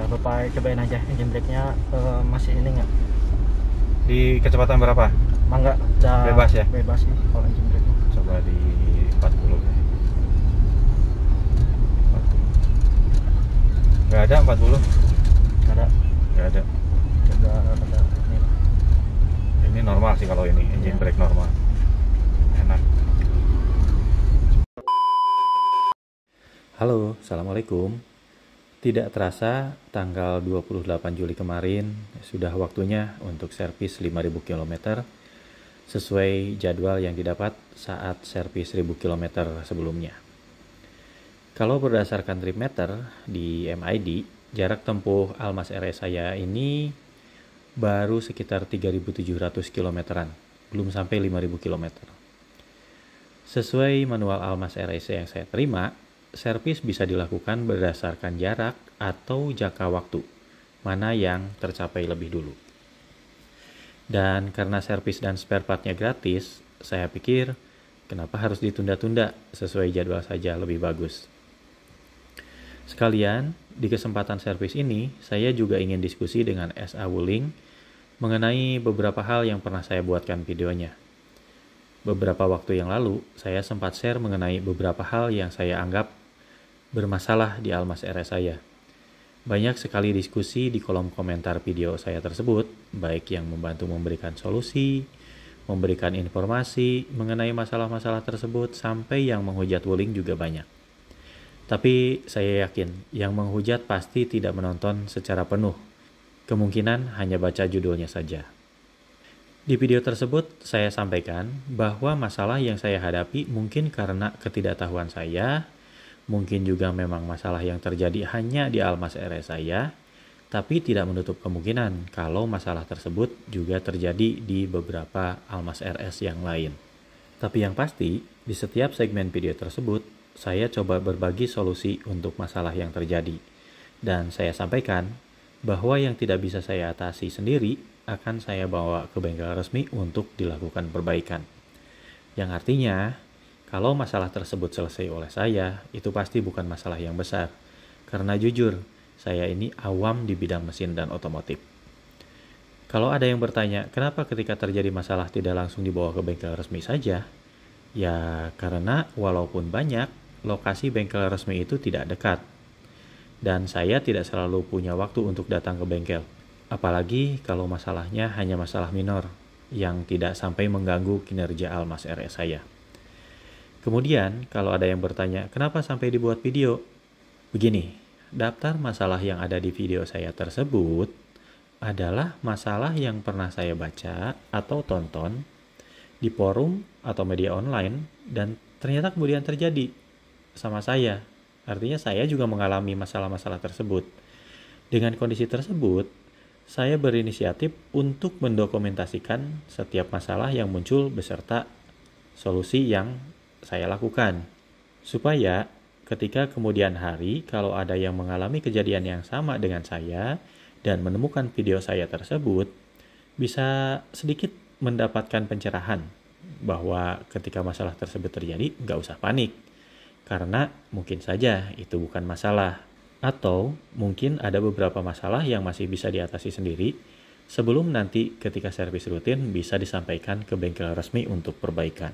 Bapak cobain aja engine brake-nya masih ini nggak? Di kecepatan berapa? Mangga udah Bebas ya? Bebas sih kalau engine brake. Coba di 40 ya. 40. Nggak ada 40? Ada. Nggak ada. Coba ada ini. Ini normal sih kalau ini engine Ya. brake normal. Enak. Halo, assalamualaikum. Tidak terasa tanggal 28 Juli kemarin sudah waktunya untuk servis 5.000 km sesuai jadwal yang didapat saat servis 1.000 km sebelumnya. Kalau berdasarkan trip meter di MID, jarak tempuh Almas RS saya ini baru sekitar 3.700 kilometeran, belum sampai 5.000 km. Sesuai manual Almas RS yang saya terima, servis bisa dilakukan berdasarkan jarak atau jangka waktu, mana yang tercapai lebih dulu. Dan karena servis dan spare partnya gratis, saya pikir kenapa harus ditunda-tunda, sesuai jadwal saja lebih bagus. Sekalian, di kesempatan servis ini, saya juga ingin diskusi dengan SA Wuling mengenai beberapa hal yang pernah saya buatkan videonya. Beberapa waktu yang lalu, saya sempat share mengenai beberapa hal yang saya anggap bermasalah di Almas RS saya. Banyak sekali diskusi di kolom komentar video saya tersebut, baik yang membantu memberikan solusi, memberikan informasi mengenai masalah-masalah tersebut, sampai yang menghujat Wuling juga banyak. Tapi saya yakin, yang menghujat pasti tidak menonton secara penuh. Kemungkinan hanya baca judulnya saja. Di video tersebut, saya sampaikan bahwa masalah yang saya hadapi mungkin karena ketidaktahuan saya, mungkin juga memang masalah yang terjadi hanya di Almas RS saya, tapi tidak menutup kemungkinan kalau masalah tersebut juga terjadi di beberapa Almas RS yang lain. Tapi yang pasti, di setiap segmen video tersebut, saya coba berbagi solusi untuk masalah yang terjadi. Dan saya sampaikan bahwa yang tidak bisa saya atasi sendiri akan saya bawa ke bengkel resmi untuk dilakukan perbaikan. Yang artinya, kalau masalah tersebut selesai oleh saya, itu pasti bukan masalah yang besar. Karena jujur, saya ini awam di bidang mesin dan otomotif. Kalau ada yang bertanya, kenapa ketika terjadi masalah tidak langsung dibawa ke bengkel resmi saja? Ya, karena walaupun banyak, lokasi bengkel resmi itu tidak dekat. Dan saya tidak selalu punya waktu untuk datang ke bengkel. Apalagi kalau masalahnya hanya masalah minor, yang tidak sampai mengganggu kinerja Almas RS saya. Kemudian, kalau ada yang bertanya, kenapa sampai dibuat video? Begini, daftar masalah yang ada di video saya tersebut adalah masalah yang pernah saya baca atau tonton di forum atau media online dan ternyata kemudian terjadi sama saya. Artinya saya juga mengalami masalah-masalah tersebut. Dengan kondisi tersebut, saya berinisiatif untuk mendokumentasikan setiap masalah yang muncul beserta solusi yang saya lakukan, supaya ketika kemudian hari kalau ada yang mengalami kejadian yang sama dengan saya dan menemukan video saya tersebut, bisa sedikit mendapatkan pencerahan bahwa ketika masalah tersebut terjadi nggak usah panik, karena mungkin saja itu bukan masalah, atau mungkin ada beberapa masalah yang masih bisa diatasi sendiri sebelum nanti ketika servis rutin bisa disampaikan ke bengkel resmi untuk perbaikan.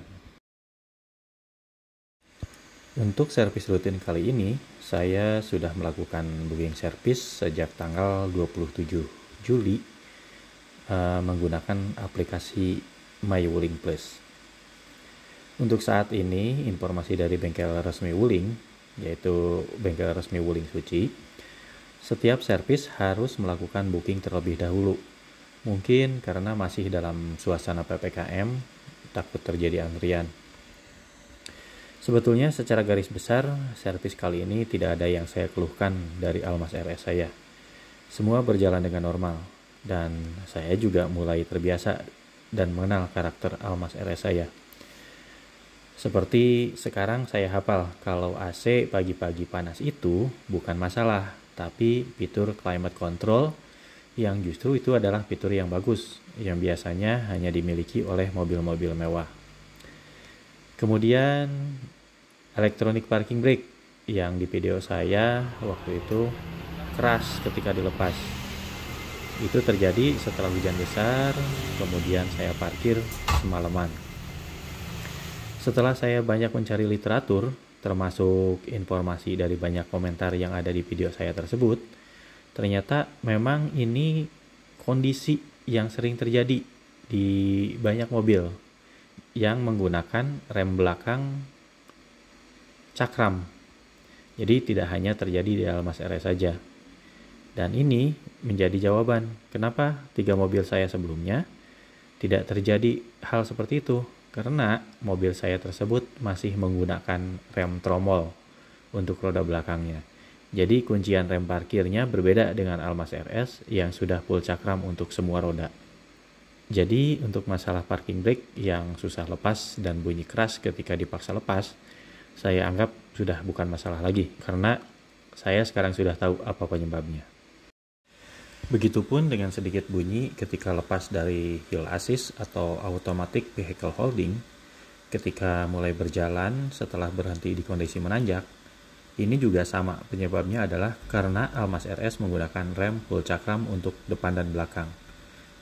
Untuk servis rutin kali ini, saya sudah melakukan booking servis sejak tanggal 27 Juli menggunakan aplikasi My Wuling Plus. Untuk saat ini, informasi dari bengkel resmi Wuling, yaitu bengkel resmi Wuling Suci, setiap servis harus melakukan booking terlebih dahulu. Mungkin karena masih dalam suasana PPKM, takut terjadi antrian. Sebetulnya secara garis besar, servis kali ini tidak ada yang saya keluhkan dari Almas RS saya. Semua berjalan dengan normal, dan saya juga mulai terbiasa dan mengenal karakter Almas RS saya. Seperti sekarang saya hafal kalau AC pagi-pagi panas itu bukan masalah, tapi fitur climate control yang justru itu adalah fitur yang bagus, yang biasanya hanya dimiliki oleh mobil-mobil mewah. Kemudian electronic parking brake yang di video saya waktu itu keras ketika dilepas. Itu terjadi setelah hujan besar, kemudian saya parkir semalaman. Setelah saya banyak mencari literatur, termasuk informasi dari banyak komentar yang ada di video saya tersebut, ternyata memang ini kondisi yang sering terjadi di banyak mobil yang menggunakan rem belakang cakram. Jadi tidak hanya terjadi di Almas RS saja. Dan ini menjadi jawaban kenapa 3 mobil saya sebelumnya tidak terjadi hal seperti itu. Karena mobil saya tersebut masih menggunakan rem tromol untuk roda belakangnya. Jadi kuncian rem parkirnya berbeda dengan Almas RS yang sudah full cakram untuk semua roda. Jadi untuk masalah parking brake yang susah lepas dan bunyi keras ketika dipaksa lepas, saya anggap sudah bukan masalah lagi karena saya sekarang sudah tahu apa penyebabnya. Begitupun dengan sedikit bunyi ketika lepas dari hill assist atau automatic vehicle holding ketika mulai berjalan setelah berhenti di kondisi menanjak. Ini juga sama, penyebabnya adalah karena Almas RS menggunakan rem full cakram untuk depan dan belakang.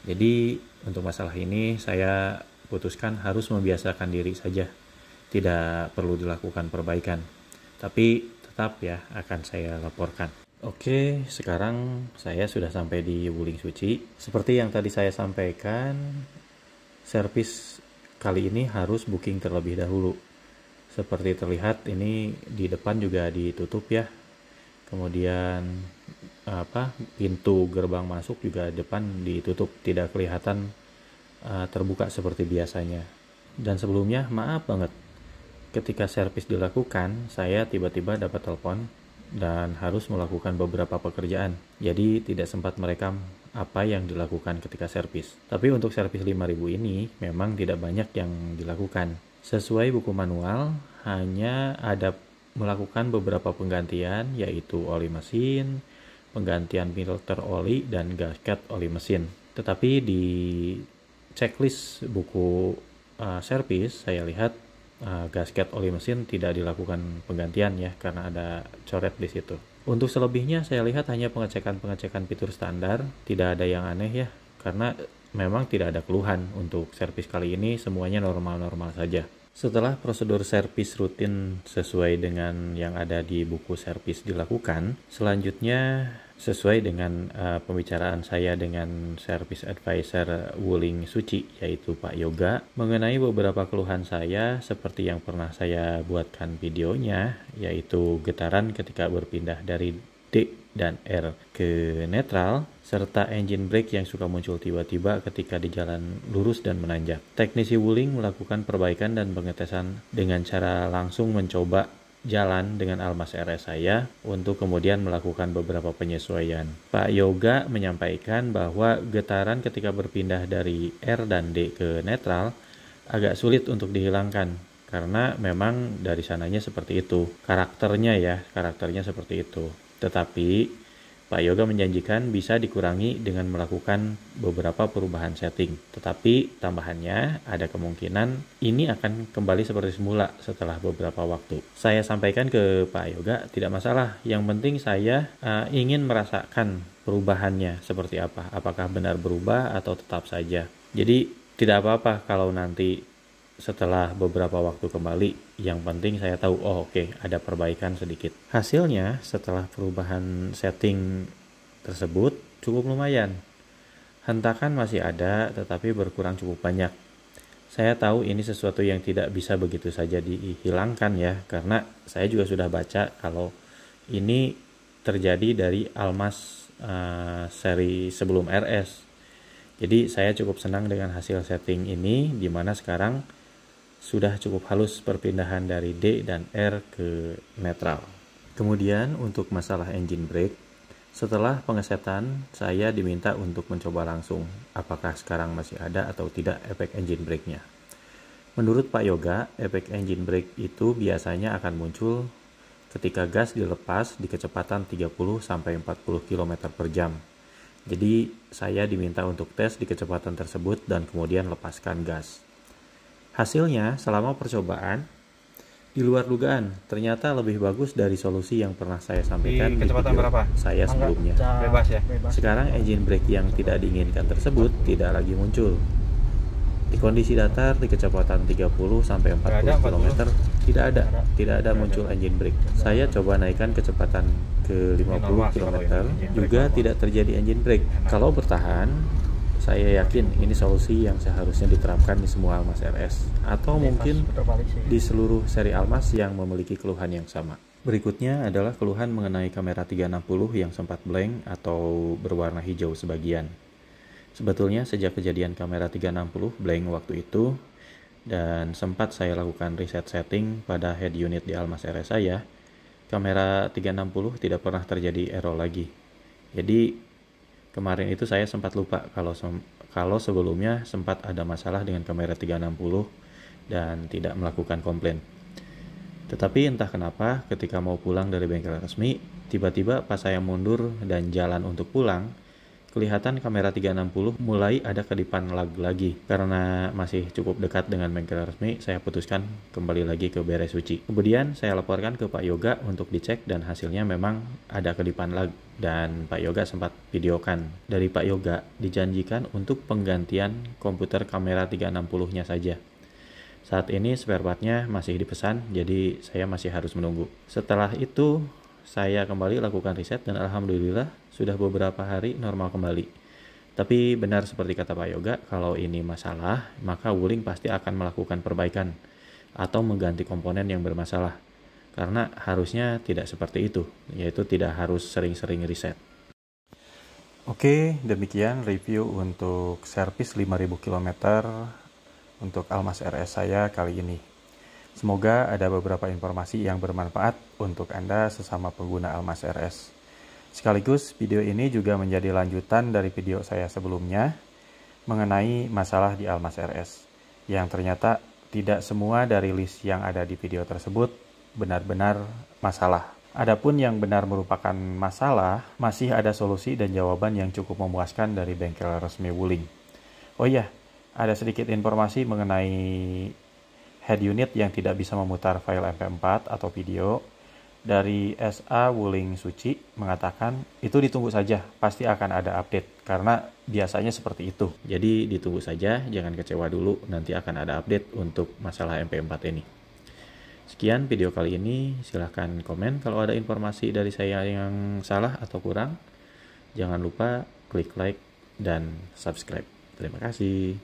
Jadi untuk masalah ini saya putuskan harus membiasakan diri saja, tidak perlu dilakukan perbaikan. Tapi tetap ya akan saya laporkan. Oke, sekarang saya sudah sampai di Wuling Suci. Seperti yang tadi saya sampaikan, servis kali ini harus booking terlebih dahulu. Seperti terlihat ini di depan juga ditutup ya. Kemudian pintu gerbang masuk juga depan ditutup, tidak kelihatan terbuka seperti biasanya. Dan sebelumnya maaf banget, ketika servis dilakukan, saya tiba-tiba dapat telepon dan harus melakukan beberapa pekerjaan. Jadi tidak sempat merekam apa yang dilakukan ketika servis. Tapi untuk servis 5000 ini memang tidak banyak yang dilakukan. Sesuai buku manual, hanya ada melakukan beberapa penggantian, yaitu oli mesin, penggantian filter oli, dan gasket oli mesin. Tetapi di checklist buku servis, saya lihat gasket oli mesin tidak dilakukan penggantian ya, karena ada coret di situ. Untuk selebihnya saya lihat hanya pengecekan fitur standar, tidak ada yang aneh ya, karena memang tidak ada keluhan. Untuk servis kali ini semuanya normal-normal saja. Setelah prosedur servis rutin sesuai dengan yang ada di buku servis dilakukan, selanjutnya sesuai dengan pembicaraan saya dengan service advisor Wuling Suci, yaitu Pak Yoga, mengenai beberapa keluhan saya seperti yang pernah saya buatkan videonya, yaitu getaran ketika berpindah dari D dan R ke netral, serta engine brake yang suka muncul tiba-tiba ketika di jalan lurus dan menanjak. Teknisi Wuling melakukan perbaikan dan pengetesan dengan cara langsung mencoba jalan dengan Almas RS saya untuk kemudian melakukan beberapa penyesuaian. Pak Yoga menyampaikan bahwa getaran ketika berpindah dari R dan D ke netral agak sulit untuk dihilangkan karena memang dari sananya seperti itu. Karakternya seperti itu. Tetapi Pak Yoga menjanjikan bisa dikurangi dengan melakukan beberapa perubahan setting. Tetapi tambahannya ada kemungkinan ini akan kembali seperti semula setelah beberapa waktu. Saya sampaikan ke Pak Yoga, tidak masalah. Yang penting saya ingin merasakan perubahannya seperti apa. Apakah benar berubah atau tetap saja. Jadi tidak apa-apa kalau nanti setelah beberapa waktu kembali, yang penting saya tahu, oke, ada perbaikan sedikit. Hasilnya setelah perubahan setting tersebut cukup lumayan. Hentakan masih ada, tetapi berkurang cukup banyak. Saya tahu ini sesuatu yang tidak bisa begitu saja dihilangkan ya, karena saya juga sudah baca kalau ini terjadi dari Almas seri sebelum RS. Jadi saya cukup senang dengan hasil setting ini, di mana sekarang sudah cukup halus perpindahan dari D dan R ke netral. Kemudian untuk masalah engine brake, setelah pengesetan saya diminta untuk mencoba langsung apakah sekarang masih ada atau tidak efek engine brake-nya. Menurut Pak Yoga, efek engine brake itu biasanya akan muncul ketika gas dilepas di kecepatan 30-40 km per jam. Jadi saya diminta untuk tes di kecepatan tersebut dan kemudian lepaskan gas. Hasilnya selama percobaan Di luar dugaan, ternyata lebih bagus dari solusi yang pernah saya sampaikan di kecepatan video berapa? saya sebelumnya. Bebas ya? Sekarang engine brake yang tidak diinginkan tersebut tidak lagi muncul. Di kondisi datar di kecepatan 30 sampai 40 km tidak ada muncul engine brake. Saya coba naikkan kecepatan ke 50 km juga tidak terjadi engine brake. Kalau bertahan, saya yakin ini solusi yang seharusnya diterapkan di semua Almas RS atau mungkin di seluruh seri Almas yang memiliki keluhan yang sama. Berikutnya adalah keluhan mengenai kamera 360 yang sempat blank atau berwarna hijau sebagian. Sebetulnya sejak kejadian kamera 360 blank waktu itu dan sempat saya lakukan reset setting pada head unit di Almas RS saya, kamera 360 tidak pernah terjadi error lagi. Jadi kemarin itu saya sempat lupa kalau sebelumnya sempat ada masalah dengan kamera 360 dan tidak melakukan komplain. Tetapi entah kenapa ketika mau pulang dari bengkel resmi, tiba-tiba pas saya mundur dan jalan untuk pulang, kelihatan kamera 360 mulai ada kedipan lag lagi. Karena masih cukup dekat dengan bengkel resmi, saya putuskan kembali lagi ke Beres Suci. Kemudian saya laporkan ke Pak Yoga untuk dicek dan hasilnya memang ada kedipan lag. Dan Pak Yoga sempat videokan. Dari Pak Yoga dijanjikan untuk penggantian komputer kamera 360-nya saja. Saat ini spare part-nya masih dipesan, jadi saya masih harus menunggu. Setelah itu, saya kembali lakukan riset dan alhamdulillah sudah beberapa hari normal kembali. Tapi benar seperti kata Pak Yoga, kalau ini masalah, maka Wuling pasti akan melakukan perbaikan atau mengganti komponen yang bermasalah. Karena harusnya tidak seperti itu, yaitu tidak harus sering-sering riset. Oke, demikian review untuk servis 5000 km untuk Almas RS saya kali ini. Semoga ada beberapa informasi yang bermanfaat untuk Anda sesama pengguna Almas RS. Sekaligus video ini juga menjadi lanjutan dari video saya sebelumnya mengenai masalah di Almas RS, yang ternyata tidak semua dari list yang ada di video tersebut benar-benar masalah. Adapun yang benar merupakan masalah, masih ada solusi dan jawaban yang cukup memuaskan dari bengkel resmi Wuling. Oh iya, ada sedikit informasi mengenai head unit yang tidak bisa memutar file MP4 atau video. Dari SA Wuling Suci mengatakan itu ditunggu saja, pasti akan ada update karena biasanya seperti itu. Jadi ditunggu saja, jangan kecewa dulu, nanti akan ada update untuk masalah MP4 ini. Sekian video kali ini, silahkan komen kalau ada informasi dari saya yang salah atau kurang. Jangan lupa klik like dan subscribe. Terima kasih.